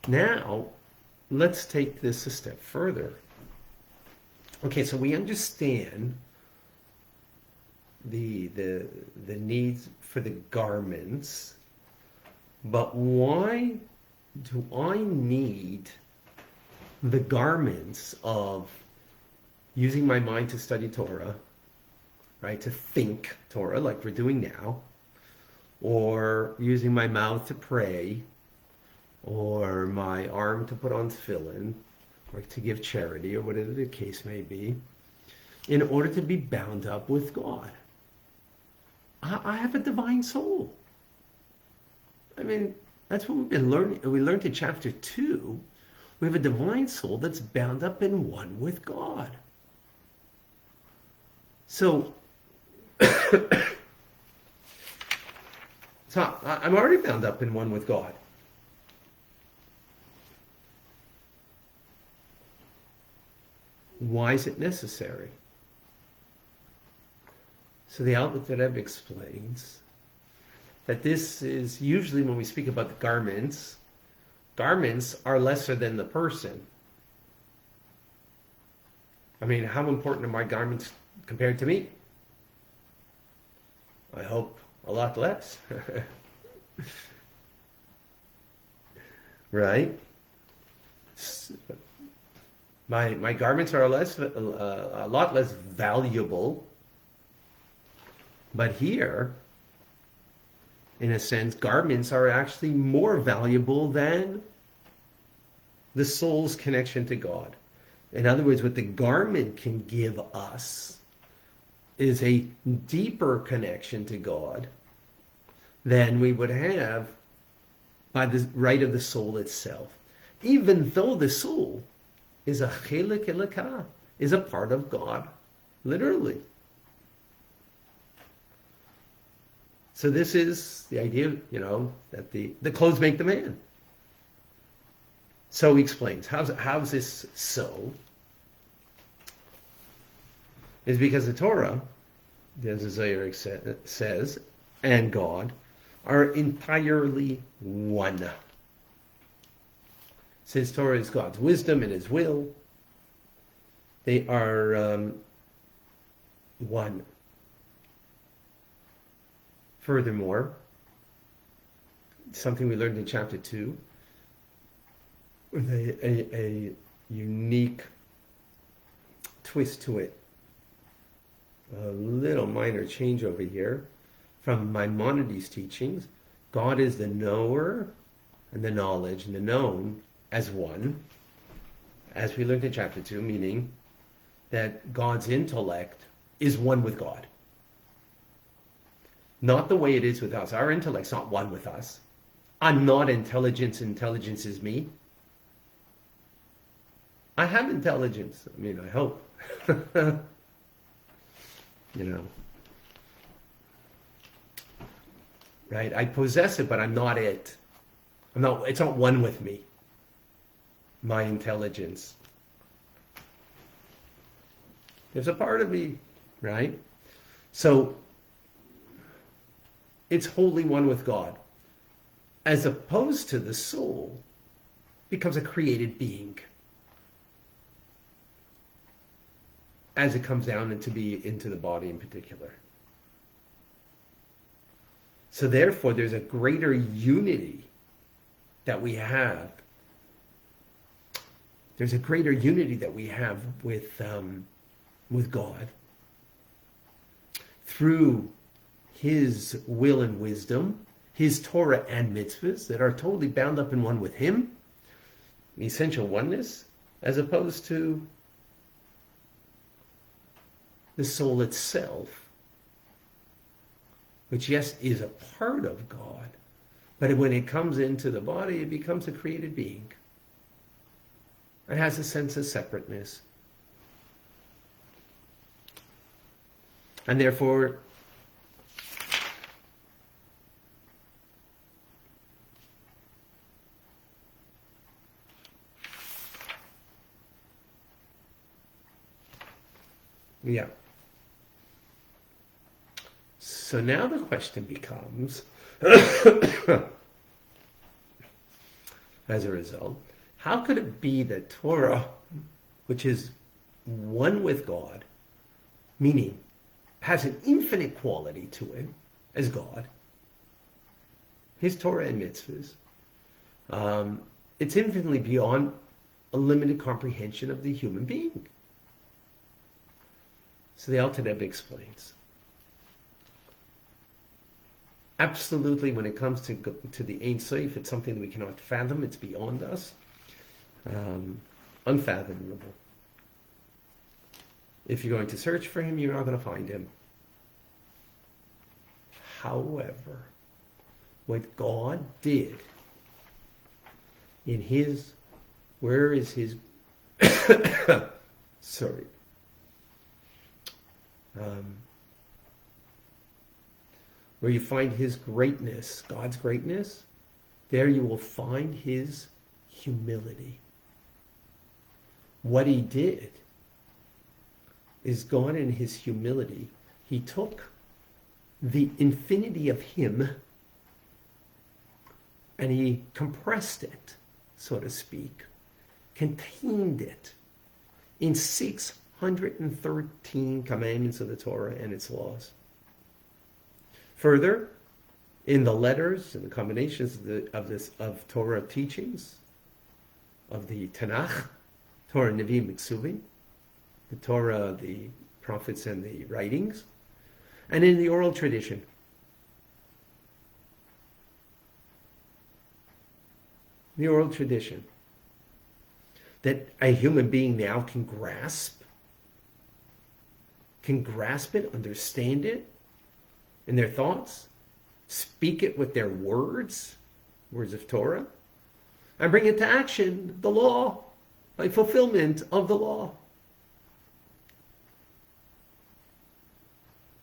Now, let's take this a step further. Okay, so we understand the needs for the garments, but why do I need the garments of using my mind to study Torah, right, to think Torah like we're doing now, or using my mouth to pray, or my arm to put on tefillin, or to give charity, or whatever the case may be, in order to be bound up with God? I have a divine soul. I mean, that's what we've been learning. We learned in chapter 2. We have a divine soul that's bound up in one with God. So, I'm already bound up in one with God. Why is it necessary? So the Outlook that Rebbe explains that this is usually when we speak about the garments, garments are lesser than the person. I mean, how important are my garments compared to me? I hope a lot less. Right? My garments are a lot less valuable. But here, in a sense, garments are actually more valuable than the soul's connection to God. In other words, what the garment can give us is a deeper connection to God than we would have by the right of the soul itself. Even though the soul is a chelik elokah, is a part of God, literally. So this is the idea, that the clothes make the man. So he explains, how's this so? It's because the Torah, as the Zohar says, and God are entirely one. Since Torah is God's wisdom and His will, they are one. Furthermore, something we learned in chapter 2, with a unique twist to it, a little minor change over here from Maimonides' teachings. God is the knower and the knowledge and the known as one, as we learned in chapter 2, meaning that God's intellect is one with God. Not the way it is with us. Our intellect's not one with us. I'm not intelligence. Intelligence is me. I have intelligence. I mean, I hope. Right? I possess it, but I'm not it. It's not one with me. My intelligence. There's a part of me, right? So, it's wholly one with God, as opposed to the soul becomes a created being as it comes down into the body in particular. So therefore, there's a greater unity that we have. There's a greater unity that we have with God through His will and wisdom, His Torah and mitzvahs that are totally bound up in one with Him, the essential oneness, as opposed to the soul itself, which, yes, is a part of God, but when it comes into the body, it becomes a created being. It has a sense of separateness. And therefore, yeah. So now the question becomes, as a result, how could it be that Torah, which is one with God, meaning has an infinite quality to it as God, his Torah and mitzvahs, it's infinitely beyond a limited comprehension of the human being. So the Alter Rebbe explains. Absolutely, when it comes to the Ein Sof, it's something that we cannot fathom. It's beyond us. Unfathomable. If you're going to search for him, you're not going to find him. However, what God did in his, where is his, sorry, where you find his greatness, God's greatness, there you will find his humility. What he did is God in his humility, he took the infinity of him and he compressed it, so to speak, contained it in 613 commandments of the Torah and its laws. Further, in the letters and the combinations of Torah teachings, of the Tanakh, Torah, Nevi'im, Miksuvim, the Torah, the prophets, and the writings, and in the oral tradition. The oral tradition that a human being now can grasp it, understand it in their thoughts, speak it with their words of Torah, and bring it to action, the law, by fulfillment of the law.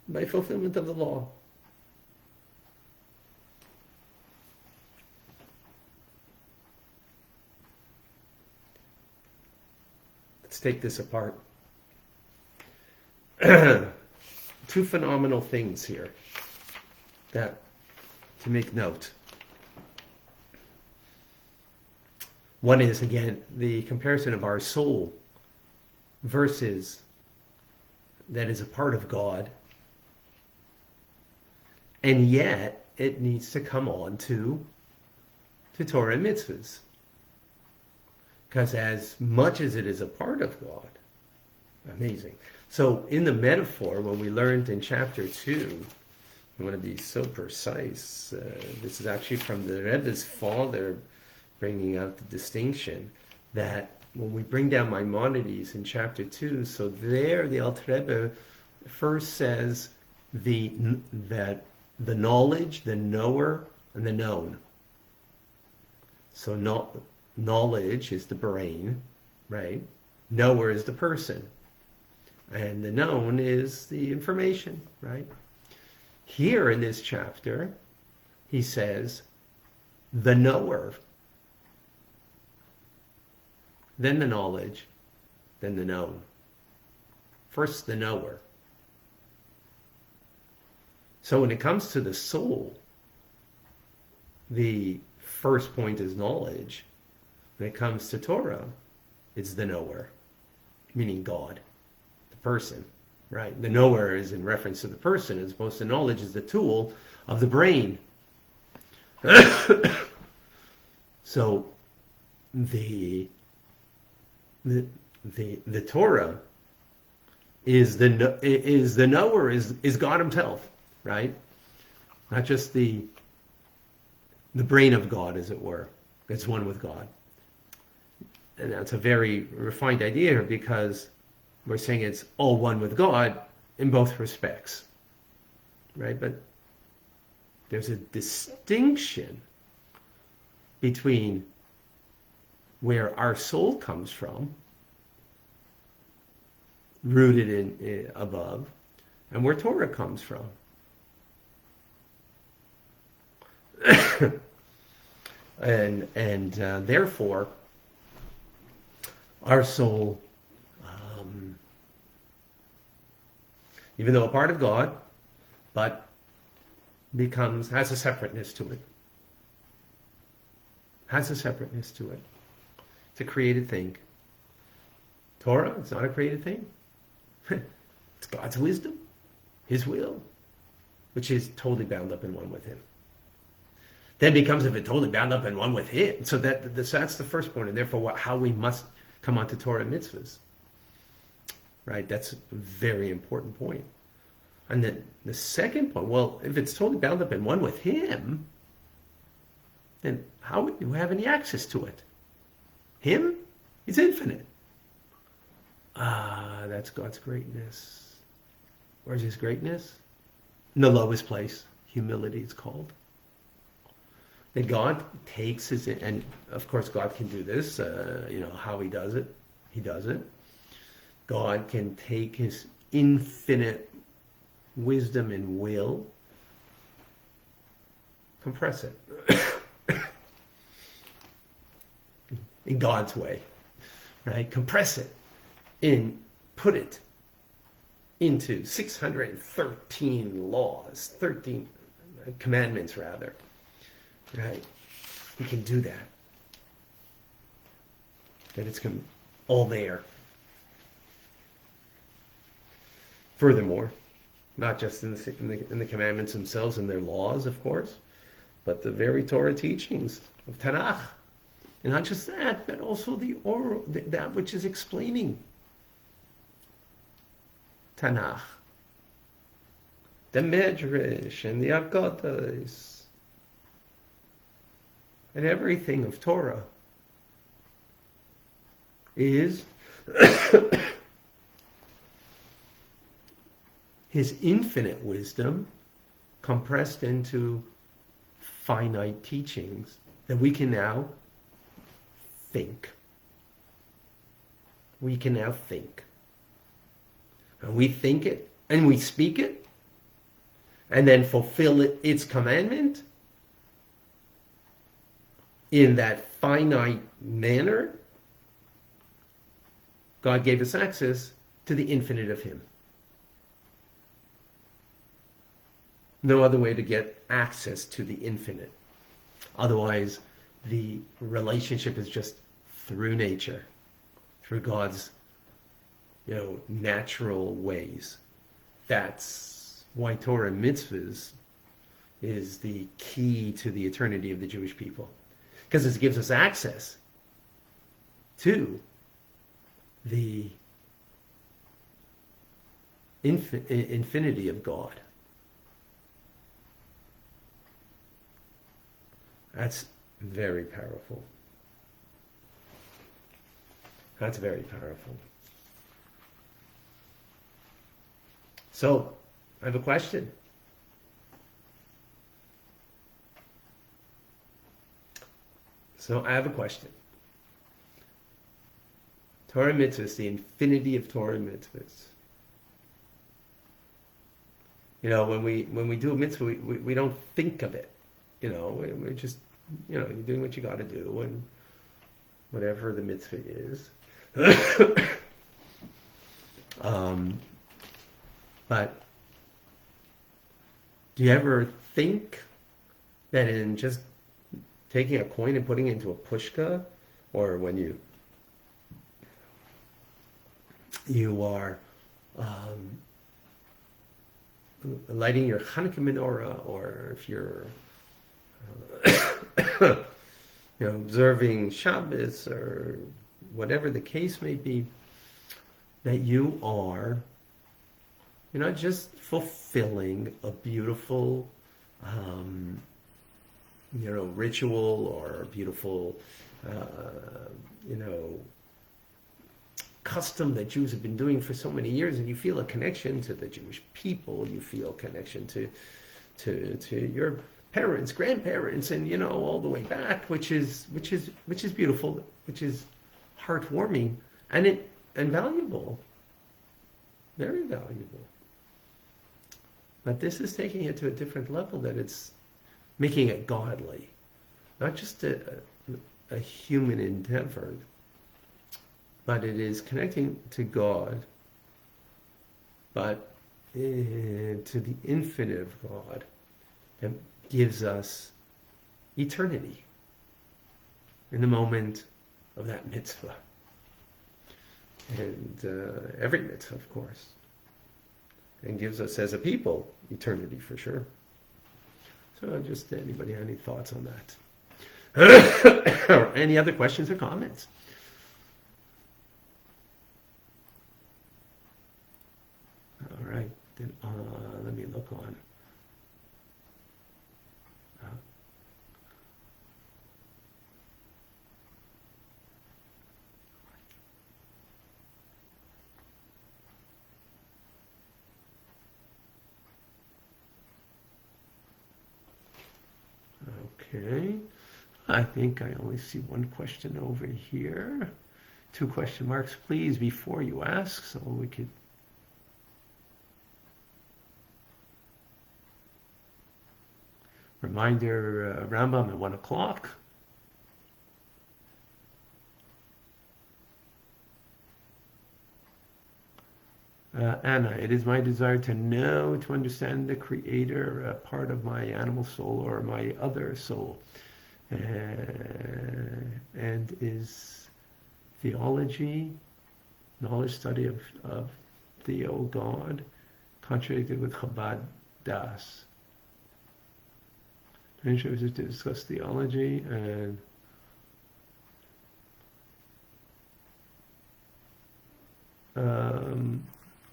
By fulfillment of the law. Let's take this apart. Two phenomenal things here that to make note. One is, again, the comparison of our soul versus that is a part of God, and yet it needs to come on to Torah and mitzvahs. Because as much as it is a part of God, amazing. So in the metaphor, when we learned in chapter 2, I want to be so precise. This is actually from the Rebbe's father, bringing out the distinction that when we bring down Maimonides in chapter 2, so there the Alter Rebbe first says that the knowledge, the knower, and the known. So knowledge is the brain, right? Knower is the person. And the known is the information, right? Here in this chapter, he says, the knower, then the knowledge, then the known. First, the knower. So when it comes to the soul, the first point is knowledge. When it comes to Torah, it's the knower, meaning God, the person, right? The knower is in reference to the person, as opposed to knowledge is the tool of the brain. So the Torah is the knower, is God himself, right? Not just the brain of God, as it were. It's one with God. And that's a very refined idea here, because we're saying it's all one with God in both respects, right? But there's a distinction between where our soul comes from, rooted in above, and where Torah comes from. and therefore, our soul, even though a part of God, but has a separateness to it. has a separateness to it. It's a created thing. Torah, it's not a created thing. It's God's wisdom, His will, which is totally bound up in one with Him. Then becomes if it totally bound up in one with Him. So that's the first point, and therefore how we must come onto Torah and mitzvahs. Right? That's a very important point. And then the second point, well, if it's totally bound up in one with Him, then how would you have any access to it? Him is infinite. That's God's greatness. Where's His greatness? In the lowest place. Humility it's called. That God takes His, and of course God can do this, how He does it. He does it. God can take His infinite wisdom and will, compress it in God's way, right? Compress it put it into 613 laws, 13 commandments rather, right? He can do that. That it's all there. Furthermore, not just in the commandments themselves and their laws, of course, but the very Torah teachings of Tanakh. And not just that, but also the oral, that which is explaining Tanakh. The Medrash and the Aggadas and everything of Torah is His infinite wisdom compressed into finite teachings that we can now think. We can now think. And we think it, and we speak it, and then fulfill its commandment in that finite manner. God gave us access to the infinite of Him. No other way to get access to the infinite. Otherwise, the relationship is just through nature, through God's, natural ways. That's why Torah and mitzvahs is the key to the eternity of the Jewish people. Because it gives us access to the infinity of God. That's very powerful. That's very powerful. So, I have a question. Torah mitzvahs, the infinity of Torah mitzvahs. When we do a mitzvah, we don't think of it. We're just, you're doing what you got to do, and whatever the mitzvah is. But do you ever think that in just taking a coin and putting it into a pushka, or when you are lighting your Hanukkah menorah, or if you're observing Shabbos, or whatever the case may be, that you are, you're not just fulfilling a beautiful, ritual, or a beautiful, custom that Jews have been doing for so many years, and you feel a connection to the Jewish people, you feel a connection to your parents, grandparents, and all the way back, which is beautiful, which is heartwarming, and valuable, very valuable. But this is taking it to a different level, that it's making it godly, not just a human endeavor, but it is connecting to God, but to the infinite of God that gives us eternity. in the moment of that mitzvah. And every mitzvah, of course. And gives us as a people eternity for sure. So just anybody have any thoughts on that? Or any other questions or comments? All right, then let me look on. Okay, I think I only see one question over here. 2 question marks, please, before you ask, so we could. Reminder, Rambam at 1 o'clock. Anna, it is my desire to know, to understand the Creator, a part of my animal soul or my other soul. And is theology, knowledge, study of Theo, God, contradicted with Chabad Das? I'm interested to discuss theology and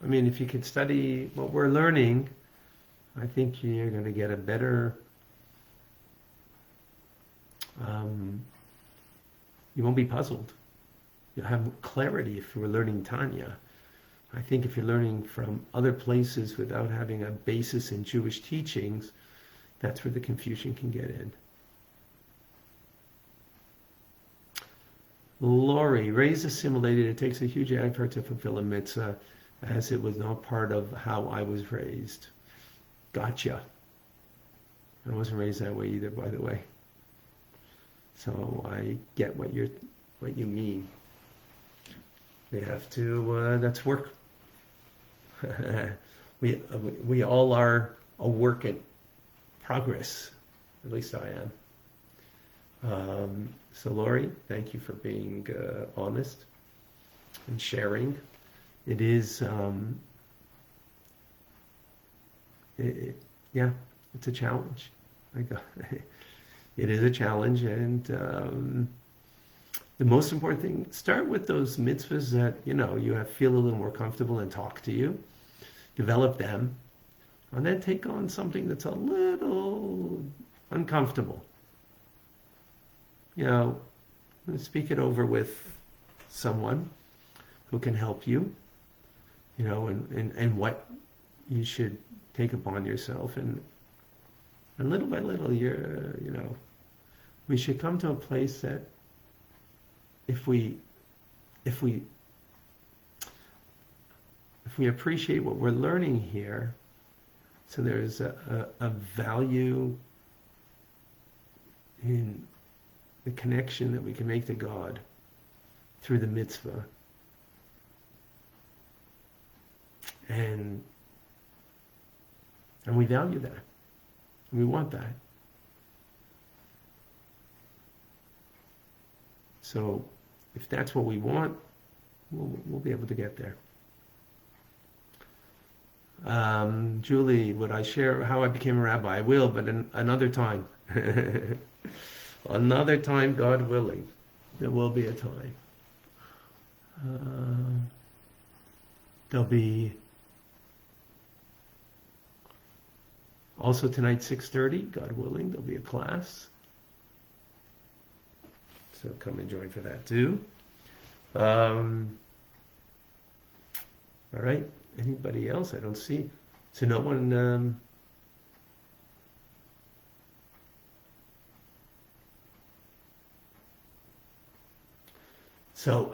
I mean, if you can study what we're learning, I think you're going to get a better, you won't be puzzled. You'll have clarity if you're learning Tanya. I think if you're learning from other places without having a basis in Jewish teachings, that's where the confusion can get in. Lori, raised assimilated, it takes a huge effort to fulfill a mitzvah, as it was not part of how I was raised. Gotcha. I wasn't raised that way either, by the way. So I get what you mean. We have to, that's work. we all are a work in progress. At least I am. So Lori, thank you for being honest and sharing. It is, yeah, it's a challenge. It is a challenge, and the most important thing, start with those mitzvahs that, you feel a little more comfortable and talk to you. Develop them, and then take on something that's a little uncomfortable. Speak it over with someone who can help you, and what you should take upon yourself. And little by little, we should come to a place that if we appreciate what we're learning here, so there's a value in the connection that we can make to God through the mitzvah. And we value that. We want that. So if that's what we want, we'll be able to get there. Julie, would I share how I became a rabbi? I will, but another time. Another time, God willing. There will be a time. There'll be also tonight, 6:30, God willing, there'll be a class. So come and join for that too. All right. Anybody else? I don't see. So no one... So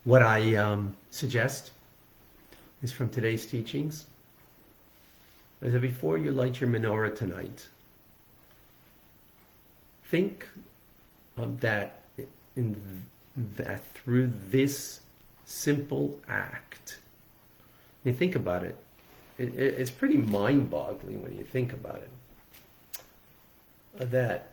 what I suggest is from today's teachings is that before you light your menorah tonight, think of that through this simple act. You think about it. It's pretty mind-boggling when you think about it. That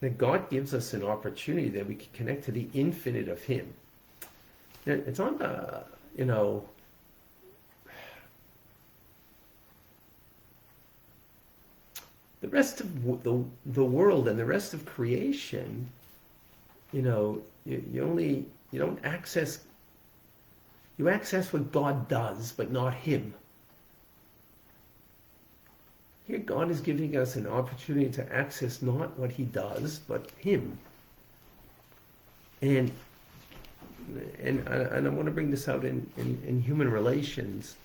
that God gives us an opportunity that we can connect to the infinite of Him. It's on the, the rest of the world and the rest of creation, you don't access, you access what God does, but not Him. Here God is giving us an opportunity to access not what He does, but Him. And I want to bring this out in human relations.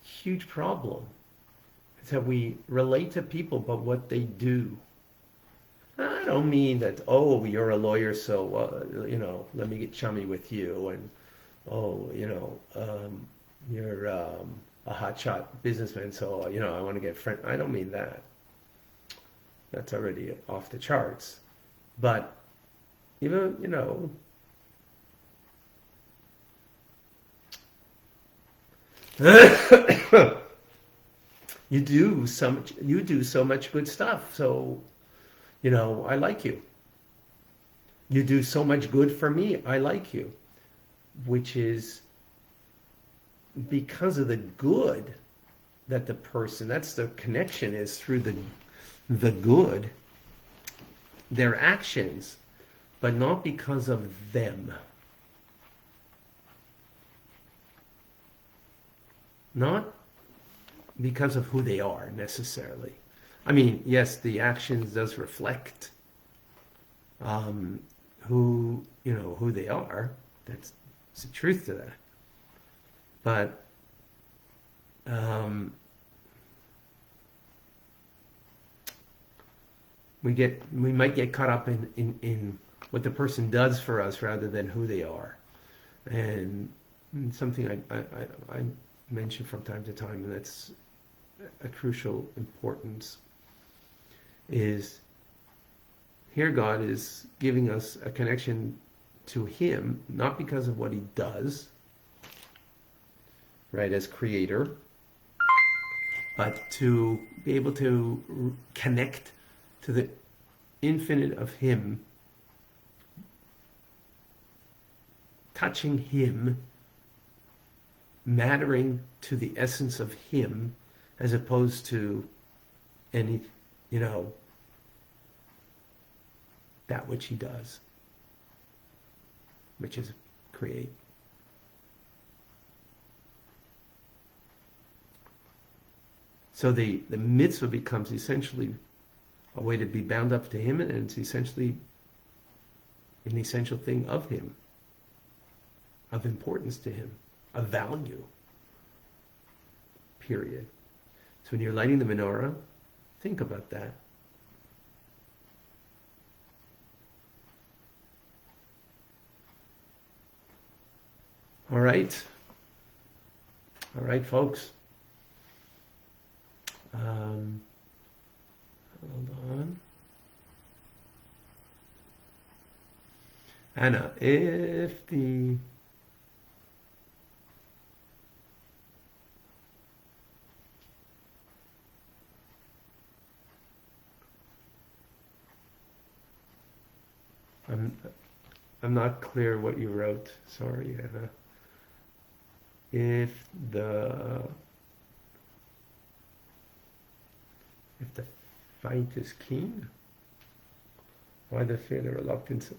Huge problem. It's how we relate to people but what they do. I don't mean that, oh, you're a lawyer, so, let me get chummy with you. And, you're a hotshot businessman, so, I want to get friend. I don't mean that. That's already off the charts. But, even, you do so much good stuff. So, I like you. You do so much good for me. I like you. Which is because of the good that the person, that's the connection, is through the good, their actions, but not because of them. Not because of who they are necessarily. I mean, yes, the actions does reflect who they are. That's the truth to that. But we might get caught up in what the person does for us rather than who they are. And something I mention from time to time, and that's a crucial importance, is here God is giving us a connection to Him, not because of what He does, right, as creator, but to be able to connect to the infinite of Him, touching Him, mattering to the essence of Him, as opposed to any, that which He does, which is create. So the mitzvah becomes essentially a way to be bound up to Him, and it's essentially an essential thing of Him, of importance to Him, of value, period. So when you're lighting the menorah, think about that. All right, folks. Hold on. Anna, if the I'm not clear what you wrote. Sorry, Anna. If the fight is keen, why the fear, the reluctance?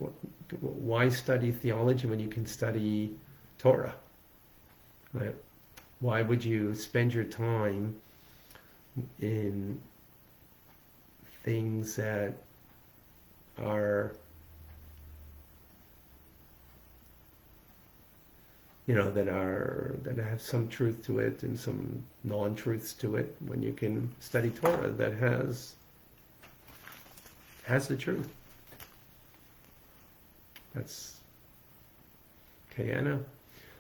Why study theology when you can study Torah? Right? Why would you spend your time in things that are, that have some truth to it and some non-truths to it, when you can study Torah that has the truth? That's okay, Anna.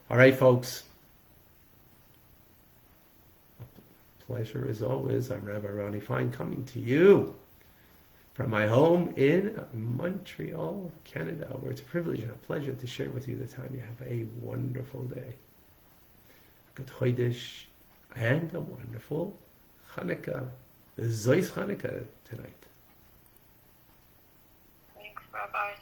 All right, folks. A pleasure as always. I'm Rabbi Ronnie Fine, coming to you from my home in Montreal, Canada, where it's a privilege and a pleasure to share with you the time. You have a wonderful day. Good Chodesh and a wonderful Hanukkah. Zois Hanukkah tonight. Thanks, Rabbi.